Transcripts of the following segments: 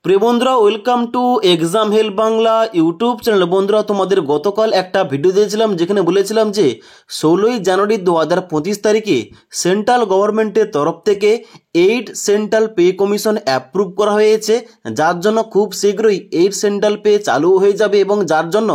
প্রিয় বন্ধুরা, welcome to exam help Bangla YouTube channel. বন্ধুরা, তোমাদের গতকাল একটা ভিডিও দিয়েছিলাম যেখানে বলেছিলাম যে 16ই জানুয়ারি 2025 তারিখে সেন্ট্রাল গভর্নমেন্টের তরফ থেকে 8 সেন্ট্রাল পে কমিশন অ্যাপ্রুভ করা হয়েছে, যার জন্য খুব শীঘ্রই 8 সেন্ট্রাল পে চালু হয়ে যাবে এবং যার জন্য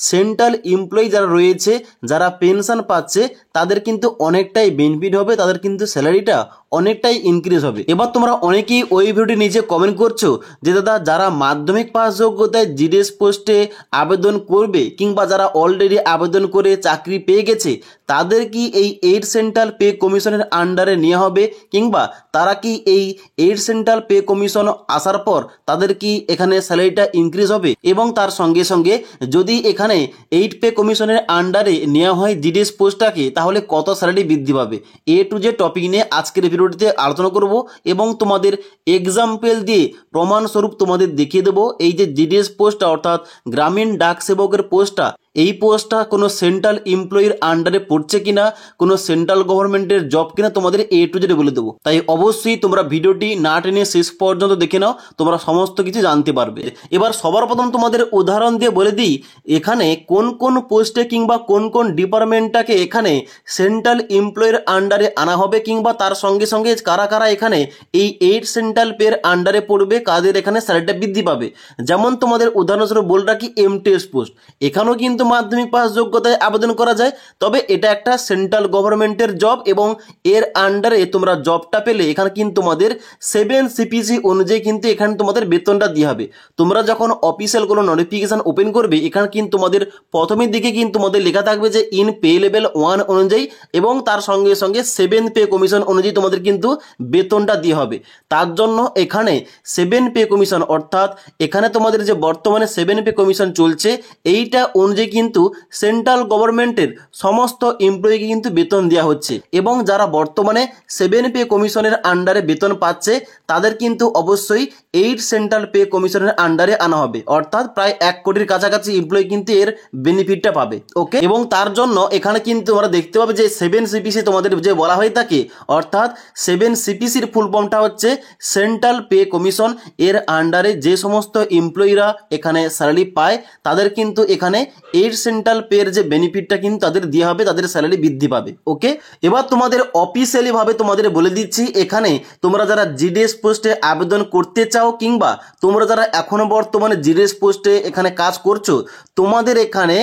সেন্ট্রাল এমপ্লয়ি যারা রয়েছে, যারা পেনশন পাচ্ছে, তাদের কিন্তু অনেকটাই বেনিফিট হবে, তাদের কিন্তু স্যালারিটা অনেকটাই ইনক্রিজ হবে। এবার তোমরা অনেকেই ওই ভিডিওটি নিচে কমেন্ট করছো যে দাদা, যারা মাধ্যমিক পাস যোগ্যতায় জিডিএস পোস্টে আবেদন করবে কিংবা যারা অলরেডি আবেদন করে চাকরি পেয়ে গেছে, তাদের কি এই 8 সেন্ট্রাল পে কমিশনের আন্ডারে নেওয়া হবে, কিংবা তারা কি এই 8 সেন্ট্রাল পে কমিশন আসার পর তাদের কি এখানে স্যালারিটা ইনক্রিজ হবে, এবং তার সঙ্গে সঙ্গে যদি এখানে 8 পে কমিশনের আন্ডারে নেওয়া হয় জিডিএস পোস্টটাকে, তাহলে কত স্যালারি বৃদ্ধি পাবে। এ টু জেড টপিক নিয়ে আজকের ভিডিওটিতে আলোচনা করব এবং তোমাদের এক্সাম্পল দিয়ে প্রমাণস্বরূপ তোমাদের দেখিয়ে দেবো এই যে জিডিএস পোস্টটা অর্থাৎ গ্রামীণ ডাক সেবকের পোস্টটা, এই পোস্টটা কোনো সেন্ট্রাল এমপ্লয়ির আন্ডারে পড়ছে কিনা, কোনো সেন্ট্রাল গভর্নমেন্টের জব কিনা, তোমাদের এ টু জেড বলে দেবো। তাই অবশ্যই তোমরা ভিডিওটি না টেনে শেষ পর্যন্ত দেখে নাও, তোমরা সমস্ত কিছু জানতে পারবে। এবার সবার প্রথম তোমাদের উদাহরণ দিয়ে বলে দিই এখানে কোন কোন পোস্টে কিংবা কোন কোন ডিপার্টমেন্টটাকে এখানে সেন্ট্রাল এমপ্লয়ির আন্ডারে আনা হবে, কিংবা তার সঙ্গে সঙ্গে কারা কারা এখানে এই 8 সেন্ট্রাল পের আন্ডারে পড়বে, কাদের এখানে স্যালারিটা বৃদ্ধি পাবে। যেমন তোমাদের উদাহরণস্বরূপ বলে রাখি এমটিএস পোস্ট, এখানেও কিন্তু মাধ্যমিক পাস যোগ্যতায় আবেদন করা যায়, তবে এটা একটা সেন্ট্রাল গভর্নমেন্টের জব এবং এর আন্ডারে তোমরা জবটা পেলে এখানে কিন্তু তোমাদের 7 সিপিসি অনুযায়ী কিন্তু এখানে তোমাদের বেতনটা দিয়ে হবে। তোমরা যখন অফিসিয়াল কোনো নোটিফিকেশন ওপেন করবে, এখানে কিন্তু তোমাদের প্রথমের দিকে কিন্তু তোমাদের লেখা থাকবে যে ইন পে লেভেল 1 অনুযায়ী, এবং তার সঙ্গে সঙ্গে 7 পে কমিশন অনুযায়ী তোমাদের কিন্তু বেতনটা দিয়ে হবে। তার জন্য এখানে 7 পে কমিশন অর্থাৎ এখানে তোমাদের যে বর্তমানে 7 পে কমিশন চলছে, এইটা অনুযায়ী কিন্তু সেন্ট্রাল গভর্নমেন্টের সমস্ত এমপ্লয়িকে কিন্তু বেতন দেওয়া হচ্ছে, এবং যারা বর্তমানে 7 পে কমিশনের আন্ডারে বেতন পাচ্ছে তাদের কিন্তু অবশ্যই 8 সেন্ট্রাল পে কমিশনের আন্ডারে আনা হবে, অর্থাৎ প্রায় 1 কোটির কাছাকাছি এমপ্লয়ি কিন্তু এর বেনিফিটটা পাবে। ওকে, এবং তার জন্য এখানে কিন্তু তোমরা দেখতে পাবে যে 7 সিপিসি তোমাদের যে বলা হয়ে থাকে, অর্থাৎ 7 সিপিসির ফুল ফর্মটা হচ্ছে সেন্ট্রাল পে কমিশন। এর আন্ডারে যে সমস্ত এমপ্লয়িরা এখানে স্যালারি পায় তাদের কিন্তু এখানে 8 সেন্ট্রাল পের যে বেনিফিটটা কিন্তু তাদের দেওয়া হবে, তাদের স্যালারি বৃদ্ধি পাবে। ওকে, এবার তোমাদের অফিসিয়ালি ভাবে তোমাদের বলে দিচ্ছি, এখানে তোমরা যারা জিডিএস পোস্টে আবেদন করতে চাও কিংবা তোমরা যারা এখনো বর্তমানে জিডিএস পোস্টে এখানে কাজ করছো, তোমাদের এখানে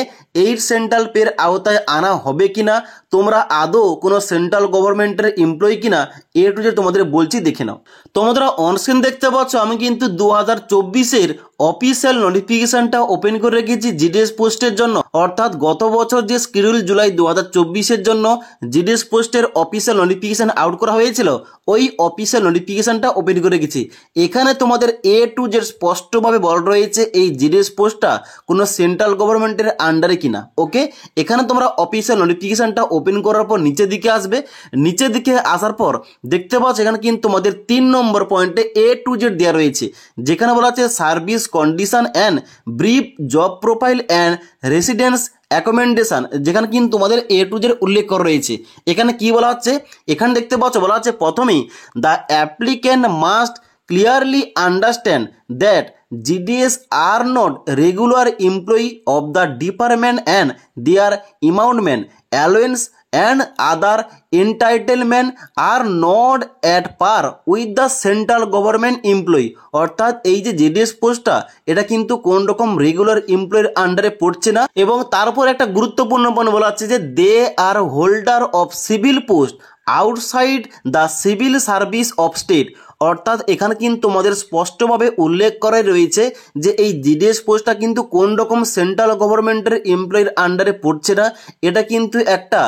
8 সেন্ট্রাল পের আওতায় আনা হবে কিনা, তোমরা আদৌ কোনো সেন্ট্রাল গভর্নমেন্টের এমপ্লয়ি কিনা, এ টু জেড তোমাদের বলছি, দেখে নাও। তোমরা অনস্ক্রিন দেখতে পাচ্ছ আমি কিন্তু 2024-এর অফিসিয়াল নোটিফিকেশনটা ওপেন করে রেখেছি জিডিএস পোস্টের জন্য, অর্থাৎ গত বছর যে শিডিউল জুলাই 2024-এর জন্য জিডিএস পোস্টের অফিসিয়াল নোটিফিকেশন আউট করা হয়েছিল, ওই অফিসিয়াল নোটিফিকেশনটা ওপেন করে রেখেছি। এখানে তোমাদের এ টু জেড স্পষ্টভাবে বলা রয়েছে এই জিডিএস পোস্টটা কোনো সেন্ট্রাল গভর্নমেন্টের আন্ডারে কিনা। ওকে, এখানে তোমরা অফিসিয়াল নোটিফিকেশনটা ওপেন করার পর নিচের দিকে আসবে, নিচের দিকে আসার পর দেখতে পাচ্ছ এখানে কিন্তু তোমাদের 3 নম্বর পয়েন্টে এ টু জেড দেওয়া রয়েছে, যেখানে বলা আছে service condition and brief job profile and residence accommodation, যেখানে কিন্তু তোমাদের এ টু জেড উল্লেখ করা রয়েছে। এখানে কি বলা হচ্ছে, এখানে দেখতে পাচ্ছ বলা আছে প্রথমেই the applicant must clearly understand that GDS are not regular employee of the department and their emolument, allowance and other entitlement are not at par with the central government employee। অর্থাৎ এই যে জিডিএস পোস্টটা এটা কিন্তু কোন রকম regular এমপ্লয়ির আন্ডারে পড়ছে না, এবং তারপর একটা গুরুত্বপূর্ণ পয়েন্ট বলা হচ্ছে যে they are holder of civil post outside the civil service of state. অর্থাৎ এখানে কিন্তু তোমাদের স্পষ্টভাবে উল্লেখ করা রয়েছে যে এই জিডিএস পোস্টটা কিন্তু কোন রকম সেন্ট্রাল গভর্নমেন্টের এমপ্লয়ির আন্ডারে পড়ছে না, এটা কিন্তু একটা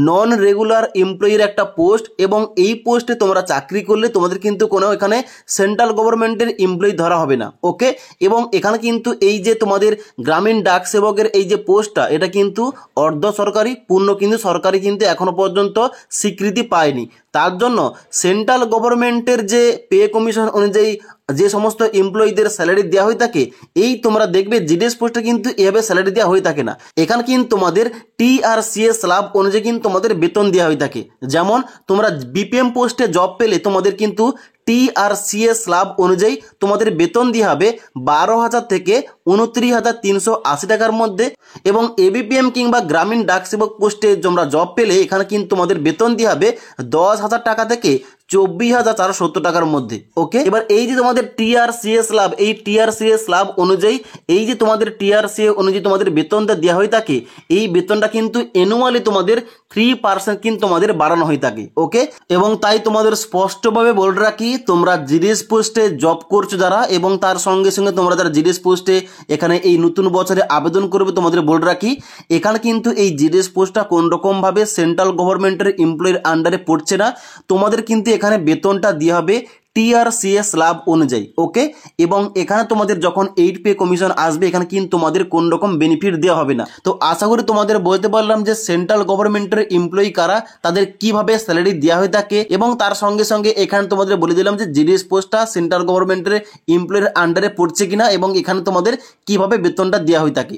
নন রেগুলার এমপ্লয়ির একটা পোস্ট, এবং এই পোস্টে তোমরা চাকরি করলে তোমাদের কিন্তু কোনো এখানে সেন্ট্রাল গভর্নমেন্টের এমপ্লয়ি ধরা হবে না। ওকে, এবং এখানে কিন্তু এই যে তোমাদের গ্রামীণ ডাক সেবকের এই যে পোস্টটা, এটা কিন্তু অর্ধ সরকারি, পূর্ণ কিন্তু সরকারি কিন্তু এখনো পর্যন্ত স্বীকৃতি পায়নি। তার জন্য সেন্ট্রাল গভর্নমেন্টের যে পে কমিশন অনুযায়ী যে সমস্ত এমপ্লয়িদের স্যালারি দেওয়া হয়ে থাকে, এই তোমরা দেখবে জিডিএস পোস্টে কিন্তু এভাবে স্যালারি দেওয়া হয়ে থাকে না। এখানে কিন্তু তোমাদের TRCS স্ল্যাব অনুযায়ী কিন্তু তোমাদের বেতন দেওয়া হয়ে থাকে। যেমন তোমরা বিপিএম পোস্টে জব পেলে তোমাদের কিন্তু টিআরসিএ স্ল্যাব অনুযায়ী তোমাদের বেতন দেওয়া হবে 12,000 থেকে 29,380 টাকার মধ্যে। এবং এবিপিএম কিংবা গ্রামীণ ডাক সেবক পোস্টে তোমরা জব পেলে এখানে কিন্তু তোমাদের বেতন দেওয়া হবে 10,000 টাকা থেকে 24,470 টাকার মধ্যে। ওকে, এবার এই যে তোমাদের টিআরসিএ স্ল্যাব, এই টিআরসিএ স্ল্যাব অনুযায়ী এই যে তোমাদের টিআরসিএ অনুযায়ী তোমাদের বেতনটা দেওয়া হয়ে থাকে, এই বেতনটা কিন্তু অ্যানুয়ালি তোমাদের 3% কিন্তু তোমাদের বাড়ানো হয়ে থাকে। ওকে, এবং তাই তোমাদের স্পষ্টভাবে বলে রাখি, তোমরা জিডিএস পোস্টে জব করছো যারা, এবং তার সঙ্গে সঙ্গে তোমরা যারা জিডিএস পোস্টে এখানে এই নতুন বছরে আবেদন করবে, তোমাদের বলে রাখি এখানে কিন্তু এই জিডিএস পোস্টটা কোন রকমভাবে সেন্ট্রাল গভর্নমেন্টের এমপ্লয়ের আন্ডারে পড়ছে না, তোমাদের কিন্তু এখানে বেতনটা দেওয়া হবে টিআরসিএ স্ল্যাব অনুযায়ী। ওকে, এবং এখানে তোমাদের যখন 8 পে কমিশন আসবে এখানে কিন্তু তোমাদের কোন রকম বেনিফিট দেওয়া হবে না। তো আশা করি তোমাদের বলতে পারলাম যে সেন্ট্রাল গভর্নমেন্টের এমপ্লয়ি কারা, তাদের কিভাবে স্যালারি দেওয়া হয়ে থাকে, এবং তার সঙ্গে সঙ্গে এখানে তোমাদের বলে দিলাম যে জিডিএস পোস্টটা সেন্ট্রাল গভর্নমেন্টের এমপ্লয়ের আন্ডারে পড়ছে কিনা, এবং এখানে তোমাদের কিভাবে বেতনটা দেওয়া হয়ে থাকে।